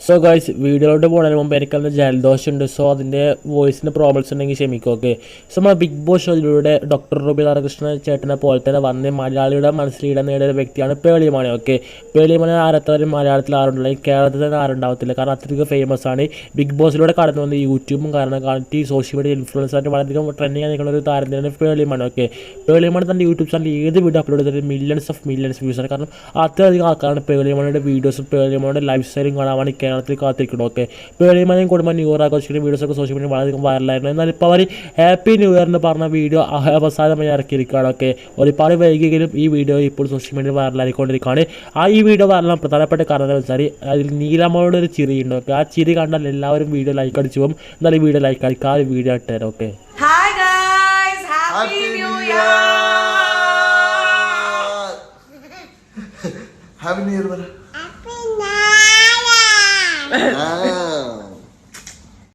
So guys വീഡിയോയിലോട്ട് പോകുന്നതിന് മുമ്പ് എനിക്കന്ന് ജലദോഷമുണ്ട്. സോ അതിൻ്റെ വോയിസിൻ്റെ പ്രോബ്ലംസ് ഉണ്ടെങ്കിൽ ക്ഷമിക്കും. ഓക്കെ. സോ നമ്മൾ ബിഗ് ബോസ് ഷോയിലൂടെ ഡോക്ടർ റൂബി രാധാകൃഷ്ണൻ ചേട്ടനെ പോലെ തന്നെ വന്ന് മലയാളിയുടെ മനസ്സിൽ ഇടം നേടിയ വ്യക്തിയാണ് പേളിമാണി. ഓക്കെ. പേളിമാണി ആരത്തവരും മലയാളത്തിൽ ആരുണ്ടല്ലോ, കേരളത്തിൽ തന്നെ ആരുണ്ടാവത്തില്ല. കാരണം അത്രയ്ക്ക് ഫേമസ് ആണ്. ബിഗ് ബോസിലൂടെ കടന്നു വന്ന് യൂട്യൂബും കാരണം ഈ സോഷ്യൽ മീഡിയ ഇൻഫ്ലുവൻസ് ആയിട്ട് വളരെയധികം ട്രെൻഡിങ് ആയി നിൽക്കുന്ന ഒരു താരം തന്നെയാണ് പേളിമാണി. ഓക്കെ. പേളിമാണി തൻ്റെ യൂട്യൂബ് ചാനൽ ഏത് വീഡിയോ അപ്ലോഡ് ചെയ്തിട്ട് മില്യൺസ് വ്യൂസ് ആണ്. കാരണം അത്രയധികം ആൾക്കാരാണ് പേളിമാണിയുടെ വീഡിയോസും പേളിമാണിയുടെ ലൈഫ് സ്റ്റൈലും കാണാൻ കേരളത്തിൽ കാത്തിരിക്കണം. ഓക്കെ. പേളിമാനെയും കുടുംബം ന്യൂ ഇയർ ആഘോഷിക്കുന്ന വീഡിയോസൊക്കെ സോഷ്യൽ മീഡിയ വളരെയധികം വൈറലായിരുന്നു. എന്നാൽ ഇപ്പോൾ അവർ ഹാപ്പി ന്യൂ ഇയർ എന്ന് പറഞ്ഞ വീഡിയോ അവസാനമായി ഇറക്കിയിരിക്കുകയാണ്. ഓക്കെ. ഒരുപാട് വൈകിയെങ്കിലും ഈ വീഡിയോ ഇപ്പോൾ സോഷ്യൽ മീഡിയ വൈറലായിക്കൊണ്ടിരിക്കുകയാണ്. ഈ വീഡിയോ വൈറലാൻ പ്രധാനപ്പെട്ട കാരണം എന്ന് വെച്ചാൽ അതിൽ നീലമ്മയുടെ ഒരു ചിരിയുണ്ട്. ഓക്കെ. ആ ചിരി കണ്ടാൽ എല്ലാവരും വീഡിയോ ലൈക്ക് അടിച്ചു പോകും. എന്നാലും ഈ വീഡിയോ ലൈക്ക് അടിക്കുക. ആ വീഡിയോ ഇട്ടുതരാം. Okay. Hi guys, Happy New Year. Happy New Year. Happy New Year.